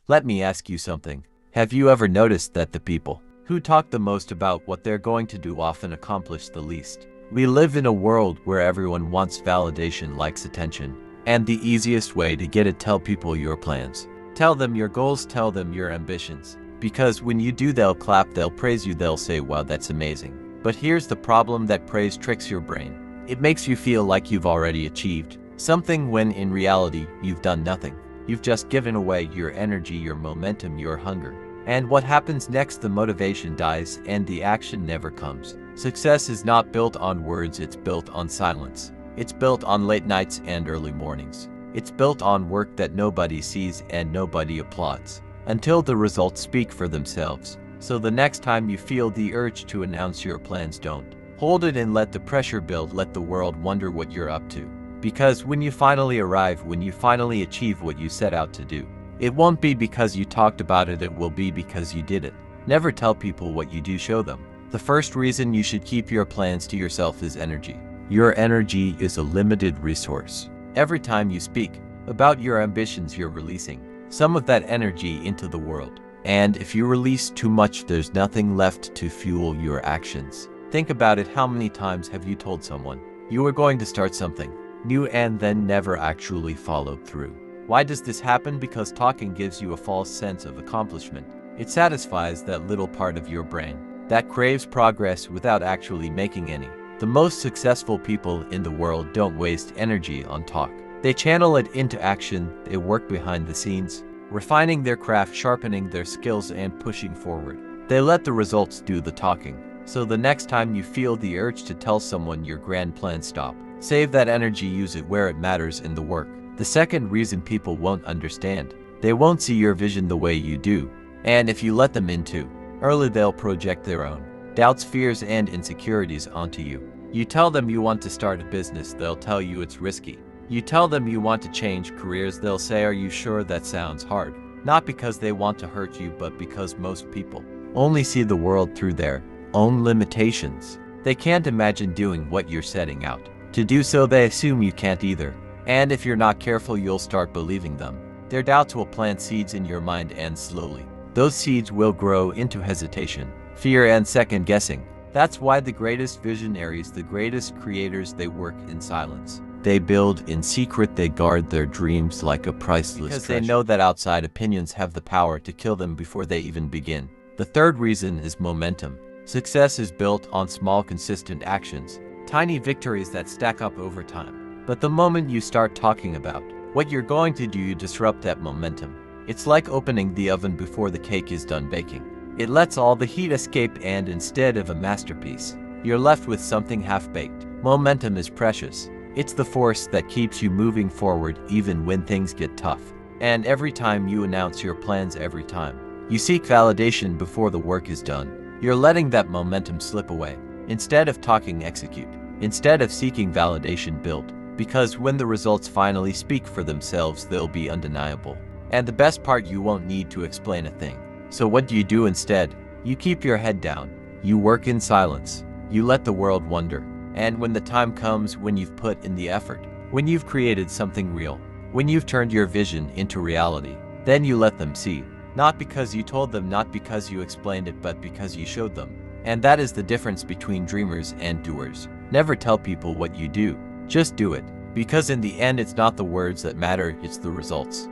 Let me ask you something. Have you ever noticed that the people who talk the most about what they're going to do often accomplish the least? We live in a world where everyone wants validation, likes attention, and the easiest way to get it, tell people your plans. Tell them your goals, tell them your ambitions. Because when you do, they'll clap, they'll praise you, they'll say, wow, that's amazing. But here's the problem: that praise tricks your brain. It makes you feel like you've already achieved something when in reality, you've done nothing. You've just given away your energy, your momentum, your hunger. And what happens next? The motivation dies and the action never comes. Success is not built on words, it's built on silence. It's built on late nights and early mornings. It's built on work that nobody sees and nobody applauds, until the results speak for themselves. So the next time you feel the urge to announce your plans, don't hold it and let the pressure build. Let the world wonder what you're up to. Because when you finally arrive, when you finally achieve what you set out to do, it won't be because you talked about it, it will be because you did it. Never tell people what you do, show them. The first reason you should keep your plans to yourself is energy. Your energy is a limited resource. Every time you speak about your ambitions, you're releasing some of that energy into the world. And if you release too much, there's nothing left to fuel your actions. Think about it. How many times have you told someone you were going to start something new and then never actually followed through? Why does this happen? Because talking gives you a false sense of accomplishment. It satisfies that little part of your brain that craves progress without actually making any. The most successful people in the world don't waste energy on talk. They channel it into action. They work behind the scenes, refining their craft, sharpening their skills, and pushing forward. They let the results do the talking. So the next time you feel the urge to tell someone your grand plan, stop. Save that energy, use it where it matters, in the work. The second reason people won't understand: they won't see your vision the way you do. And if you let them in too early, they'll project their own doubts, fears, and insecurities onto you. You tell them you want to start a business, they'll tell you it's risky. You tell them you want to change careers, they'll say, are you sure? That sounds hard. Not because they want to hurt you, but because most people only see the world through their own limitations. They can't imagine doing what you're setting out to do, so they assume you can't either. And if you're not careful, you'll start believing them. Their doubts will plant seeds in your mind, and slowly those seeds will grow into hesitation, fear, and second guessing. That's why the greatest visionaries, the greatest creators, they work in silence. They build in secret, they guard their dreams like a priceless treasure. Because they know that outside opinions have the power to kill them before they even begin. The third reason is momentum. Success is built on small, consistent actions, tiny victories that stack up over time. But the moment you start talking about what you're going to do, you disrupt that momentum. It's like opening the oven before the cake is done baking. It lets all the heat escape, and instead of a masterpiece, you're left with something half-baked. Momentum is precious. It's the force that keeps you moving forward even when things get tough. And every time you announce your plans, every time you seek validation before the work is done, you're letting that momentum slip away. Instead of talking, execute. Instead of seeking validation, build. Because when the results finally speak for themselves, they'll be undeniable. And the best part, you won't need to explain a thing. So what do you do instead? You keep your head down. You work in silence. You let the world wonder. And when the time comes, when you've put in the effort, when you've created something real, when you've turned your vision into reality, then you let them see. Not because you told them, not because you explained it, but because you showed them. And that is the difference between dreamers and doers. Never tell people what you do. Just do it. Because in the end, it's not the words that matter, it's the results.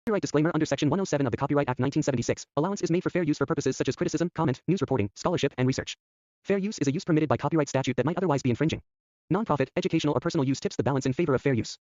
Copyright disclaimer under Section 107 of the Copyright Act 1976. Allowance is made for fair use for purposes such as criticism, comment, news reporting, scholarship, and research. Fair use is a use permitted by copyright statute that might otherwise be infringing. Non-profit, educational, or personal use tips the balance in favor of fair use.